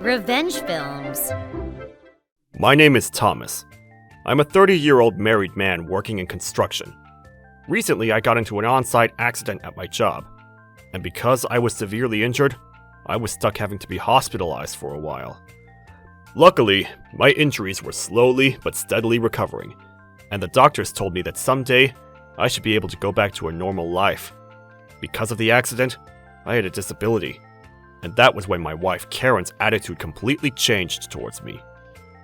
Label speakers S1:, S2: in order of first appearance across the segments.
S1: Revenge films.
S2: My name is Thomas. I'm a 30-year-old married man working in construction. Recently, I got into an on-site accident at my job, and because I was severely injured, I was stuck having to be hospitalized for a while. Luckily, my injuries were slowly but steadily recovering, and the doctors told me that someday I should be able to go back to a normal life. Because of the accident, I had a disability, and that was when my wife Karen's attitude completely changed towards me.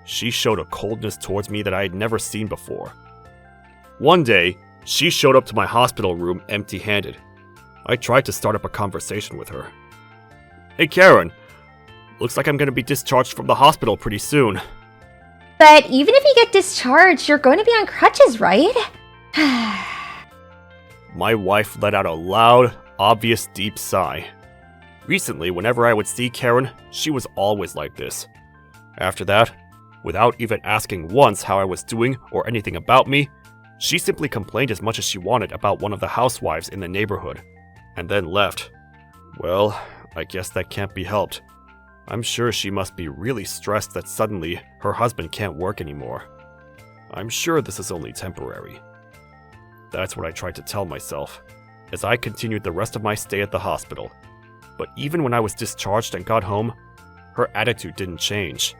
S2: She showed a coldness towards me that I had never seen before. One day, she showed up to my hospital room empty-handed. I tried to start up a conversation with her. "Hey Karen, looks like I'm going to be discharged from the hospital pretty soon."
S3: But even if you get discharged, you're going to be on crutches, right?
S2: My wife let out a loud, obvious deep sigh. Recently, whenever I would see Karen, she was always like this. After that, without even asking once how I was doing or anything about me, she simply complained as much as she wanted about one of the housewives in the neighborhood, and then left. Well, I guess that can't be helped. I'm sure she must be really stressed that suddenly her husband can't work anymore. I'm sure this is only temporary. That's what I tried to tell myself, as I continued the rest of my stay at the hospital. But even when I was discharged and got home, her attitude didn't change.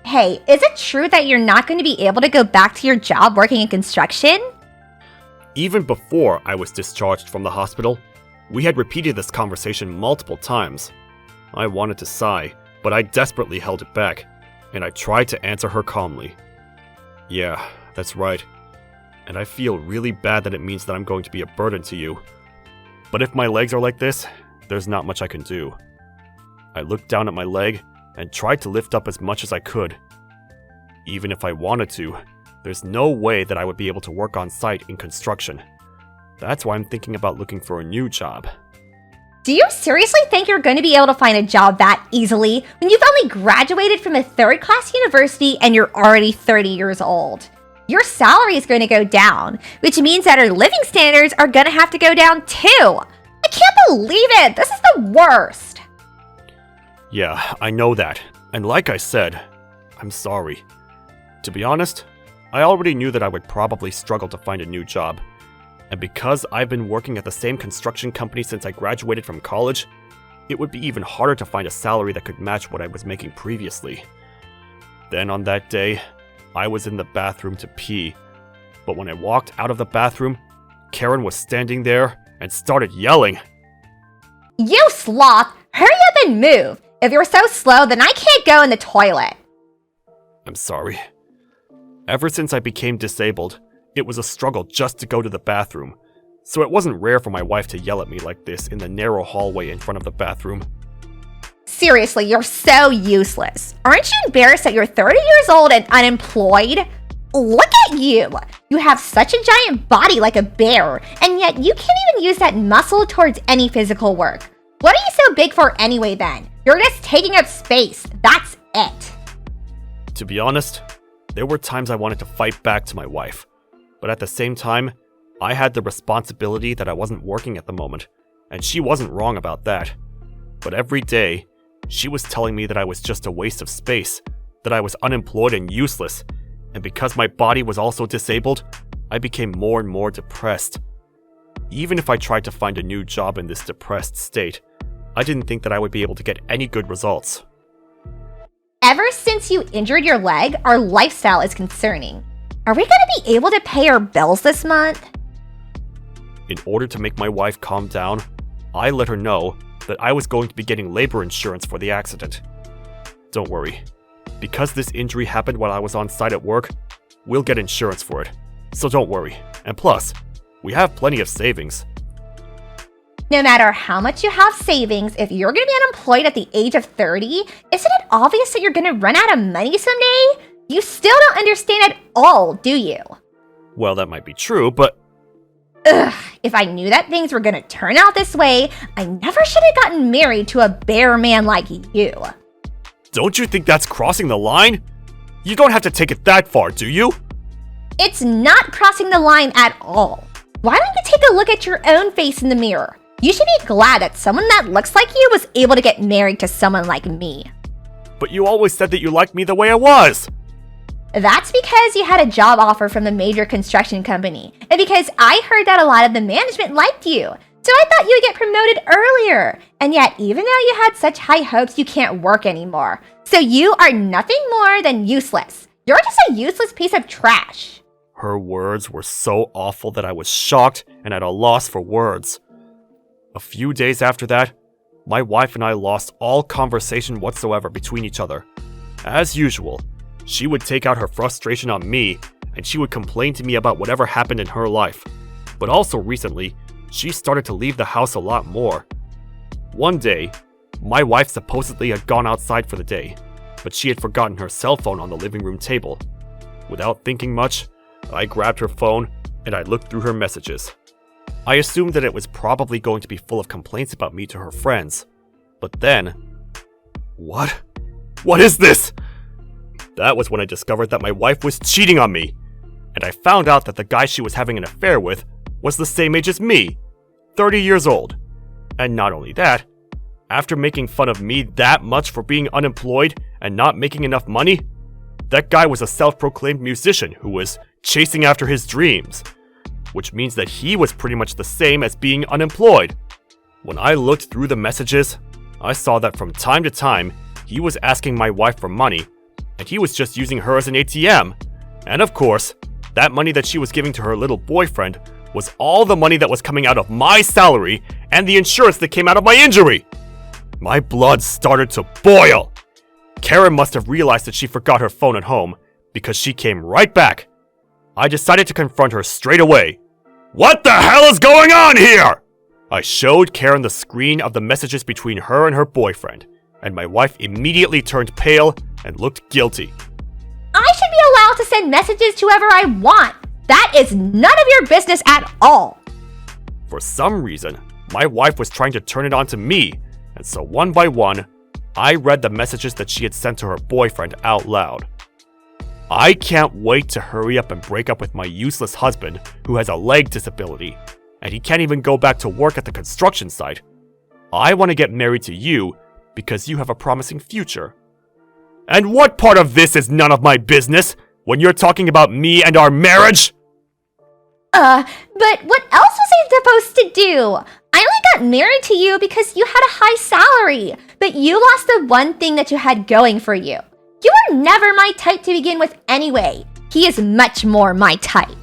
S3: Hey, is it true that you're not going to be able to go back to your job working in construction?
S2: Even before I was discharged from the hospital, we had repeated this conversation multiple times. I wanted to sigh, but I desperately held it back, and I tried to answer her calmly. "Yeah, that's right. And I feel really bad that it means that I'm going to be a burden to you. But if my legs are like this, there's not much I can do." I looked down at my leg and tried to lift up as much as I could. Even if I wanted to, there's no way that I would be able to work on site in construction. That's why I'm thinking about looking for a new job.
S3: Do you seriously think you're going to be able to find a job that easily when you've only graduated from a third-class university and you're already 30 years old? Your salary is going to go down, which means that our living standards are going to have to go down too. I can't believe it! This is the worst!
S2: Yeah, I know that. And like I said, I'm sorry. To be honest, I already knew that I would probably struggle to find a new job. And because I've been working at the same construction company since I graduated from college, it would be even harder to find a salary that could match what I was making previously. Then on that day, I was in the bathroom to pee. But when I walked out of the bathroom, Karen was standing there and started yelling.
S3: You sloth! Hurry up and move! If you're so slow, then I can't go in the toilet.
S2: I'm sorry. Ever since I became disabled, it was a struggle just to go to the bathroom, so it wasn't rare for my wife to yell at me like this in the narrow hallway in front of the bathroom.
S3: Seriously, you're so useless. Aren't you embarrassed that you're 30 years old and unemployed? Look at you! You have such a giant body like a bear, and yet you can't even use that muscle towards any physical work. What are you so big for anyway then? You're just taking up space, that's it.
S2: To be honest, there were times I wanted to fight back to my wife, but at the same time, I had the responsibility that I wasn't working at the moment, and she wasn't wrong about that. But every day, she was telling me that I was just a waste of space, that I was unemployed and useless, and because my body was also disabled, I became more and more depressed. Even if I tried to find a new job in this depressed state, I didn't think that I would be able to get any good results.
S3: Ever since you injured your leg, our lifestyle is concerning. Are we going to be able to pay our bills this month?
S2: In order to make my wife calm down, I let her know that I was going to be getting labor insurance for the accident. Don't worry. Because this injury happened while I was on site at work, we'll get insurance for it. So don't worry. And plus, we have plenty of savings.
S3: No matter how much you have savings, if you're going to be unemployed at the age of 30, isn't it obvious that you're going to run out of money someday? You still don't understand at all, do you?
S2: Well, that might be true, but...
S3: Ugh, if I knew that things were going to turn out this way, I never should have gotten married to a bear man like you.
S2: Don't you think that's crossing the line? You don't have to take it that far, do you?
S3: It's not crossing the line at all. Why don't you take a look at your own face in the mirror? You should be glad that someone that looks like you was able to get married to someone like me.
S2: But you always said that you liked me the way I was!
S3: That's because you had a job offer from the major construction company, and because I heard that a lot of the management liked you. So I thought you would get promoted earlier. And yet, even though you had such high hopes, you can't work anymore. So you are nothing more than useless. You're just a useless piece of trash.
S2: Her words were so awful that I was shocked and at a loss for words. A few days after that, my wife and I lost all conversation whatsoever between each other. As usual, she would take out her frustration on me, and she would complain to me about whatever happened in her life. But also recently, she started to leave the house a lot more. One day, my wife supposedly had gone outside for the day, but she had forgotten her cell phone on the living room table. Without thinking much, I grabbed her phone and I looked through her messages. I assumed that it was probably going to be full of complaints about me to her friends. But then... What? What is this? That was when I discovered that my wife was cheating on me. And I found out that the guy she was having an affair with was the same age as me, 30 years old. And not only that, after making fun of me that much for being unemployed and not making enough money, that guy was a self-proclaimed musician who was chasing after his dreams, which means that he was pretty much the same as being unemployed. When I looked through the messages, I saw that from time to time, he was asking my wife for money, and he was just using her as an ATM. And of course, that money that she was giving to her little boyfriend was all the money that was coming out of my salary and the insurance that came out of my injury. My blood started to boil. Karen must have realized that she forgot her phone at home, because she came right back. I decided to confront her straight away. What the hell is going on here? I showed Karen the screen of the messages between her and her boyfriend, and my wife immediately turned pale and looked guilty.
S3: I should be allowed to send messages to whoever I want. That is none of your business at all.
S2: For some reason, my wife was trying to turn it on to me, and so one by one, I read the messages that she had sent to her boyfriend out loud. I can't wait to hurry up and break up with my useless husband who has a leg disability, and he can't even go back to work at the construction site. I want to get married to you because you have a promising future. And what part of this is none of my business when you're talking about me and our marriage?
S3: But what else was I supposed to do? I only got married to you because you had a high salary, but you lost the one thing that you had going for you. You were never my type to begin with anyway. He is much more my type.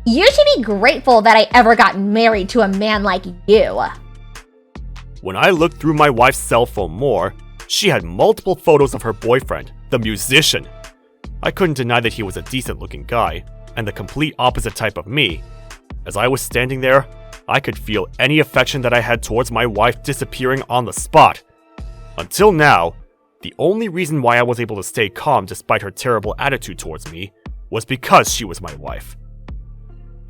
S3: You should be grateful that I ever got married to a man like you.
S2: When I looked through my wife's cell phone more, she had multiple photos of her boyfriend, the musician. I couldn't deny that he was a decent-looking guy, and the complete opposite type of me. As I was standing there, I could feel any affection that I had towards my wife disappearing on the spot. Until now, the only reason why I was able to stay calm despite her terrible attitude towards me was because she was my wife.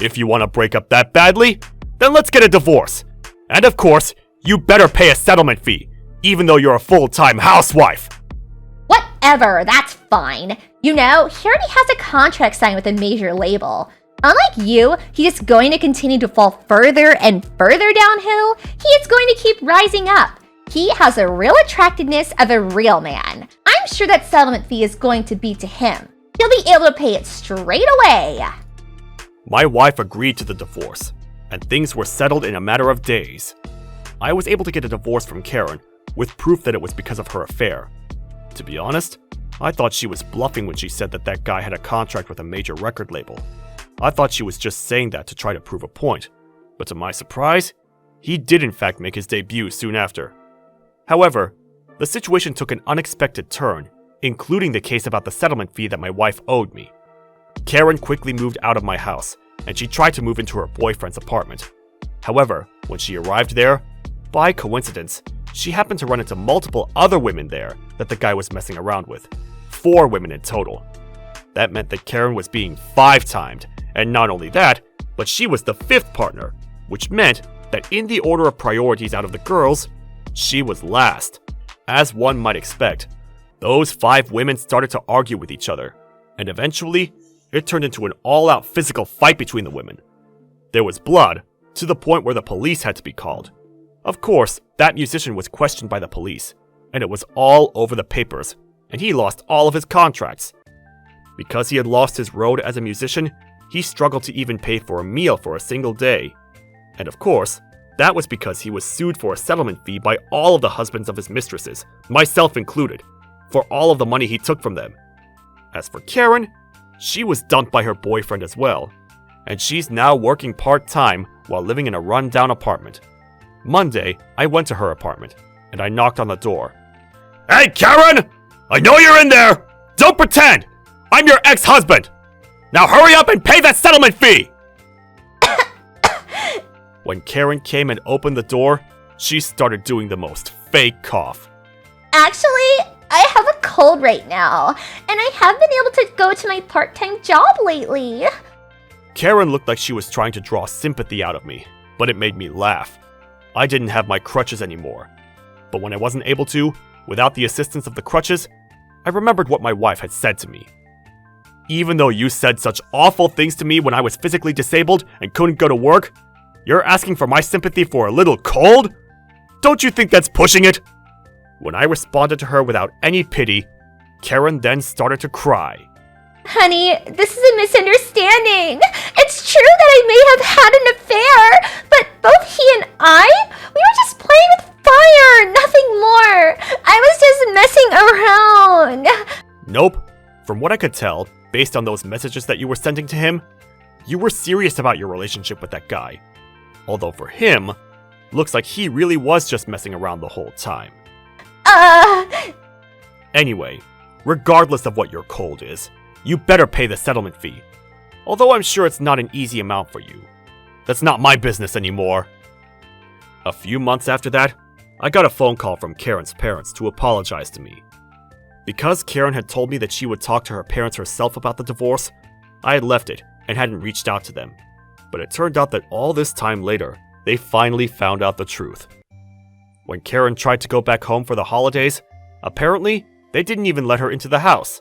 S2: If you want to break up that badly, then let's get a divorce. And of course, you better pay a settlement fee, even though you're a full-time housewife.
S3: Whatever, that's fine. You know, he already has a contract signed with a major label. Unlike you, he is going to continue to fall further and further downhill. He is going to keep rising up. He has the real attractiveness of a real man. I'm sure that settlement fee is going to be to him. He'll be able to pay it straight away.
S2: My wife agreed to the divorce, and things were settled in a matter of days. I was able to get a divorce from Karen, with proof that it was because of her affair. To be honest, I thought she was bluffing when she said that that guy had a contract with a major record label. I thought she was just saying that to try to prove a point, but to my surprise, he did in fact make his debut soon after. However, the situation took an unexpected turn, including the case about the settlement fee that my wife owed me. Karen quickly moved out of my house, and she tried to move into her boyfriend's apartment. However, when she arrived there, by coincidence, she happened to run into multiple other women there that the guy was messing around with. 4 women in total. That meant that Karen was being 5-timed, and not only that, but she was the 5th partner, which meant that in the order of priorities out of the girls, she was last. As one might expect, those 5 women started to argue with each other, and eventually, it turned into an all-out physical fight between the women. There was blood, to the point where the police had to be called, Of course, that musician was questioned by the police, and it was all over the papers, and he lost all of his contracts. Because he had lost his road as a musician, he struggled to even pay for a meal for a single day. And of course, that was because he was sued for a settlement fee by all of the husbands of his mistresses, myself included, for all of the money he took from them. As for Karen, she was dumped by her boyfriend as well, and she's now working part-time while living in a run-down apartment. Monday, I went to her apartment, and I knocked on the door. "Hey, Karen! I know you're in there! Don't pretend! I'm your ex-husband! Now hurry up and pay that settlement fee!" When Karen came and opened the door, she started doing the most fake cough.
S3: Actually, I have a cold right now, and I have been able to go to my part-time job lately.
S2: Karen looked like she was trying to draw sympathy out of me, but it made me laugh. I didn't have my crutches anymore. But when I wasn't able to, without the assistance of the crutches, I remembered what my wife had said to me. "Even though you said such awful things to me when I was physically disabled and couldn't go to work, you're asking for my sympathy for a little cold? Don't you think that's pushing it?" When I responded to her without any pity, Karen then started to cry.
S3: Honey, this is a misunderstanding. It's true that I may have had an affair, but both he and I, we were just playing with fire, nothing more. I was just messing around.
S2: Nope. From what I could tell, based on those messages that you were sending to him, you were serious about your relationship with that guy. Although for him, looks like he really was just messing around the whole time. Anyway, regardless of what your cold is, you better pay the settlement fee. Although I'm sure it's not an easy amount for you. That's not my business anymore. A few months after that, I got a phone call from Karen's parents to apologize to me. Because Karen had told me that she would talk to her parents herself about the divorce, I had left it and hadn't reached out to them. But it turned out that all this time later, they finally found out the truth. When Karen tried to go back home for the holidays, apparently, they didn't even let her into the house.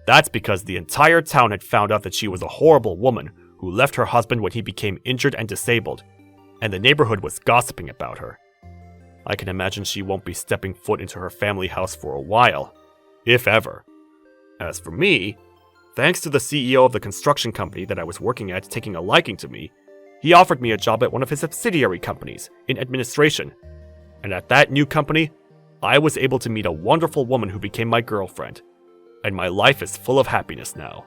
S2: That's because the entire town had found out that she was a horrible woman who left her husband when he became injured and disabled, and the neighborhood was gossiping about her. I can imagine she won't be stepping foot into her family house for a while, if ever. As for me, thanks to the CEO of the construction company that I was working at taking a liking to me, he offered me a job at one of his subsidiary companies in administration. And at that new company, I was able to meet a wonderful woman who became my girlfriend. And my life is full of happiness now.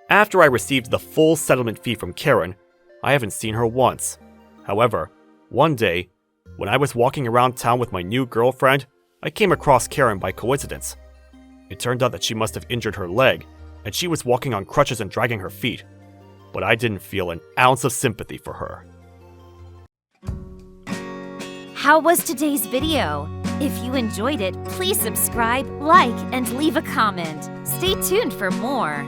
S2: After I received the full settlement fee from Karen, I haven't seen her once. However, one day, when I was walking around town with my new girlfriend, I came across Karen by coincidence. It turned out that she must have injured her leg, and she was walking on crutches and dragging her feet. But I didn't feel an ounce of sympathy for her.
S1: How was today's video? If you enjoyed it, please subscribe, like, and leave a comment. Stay tuned for more.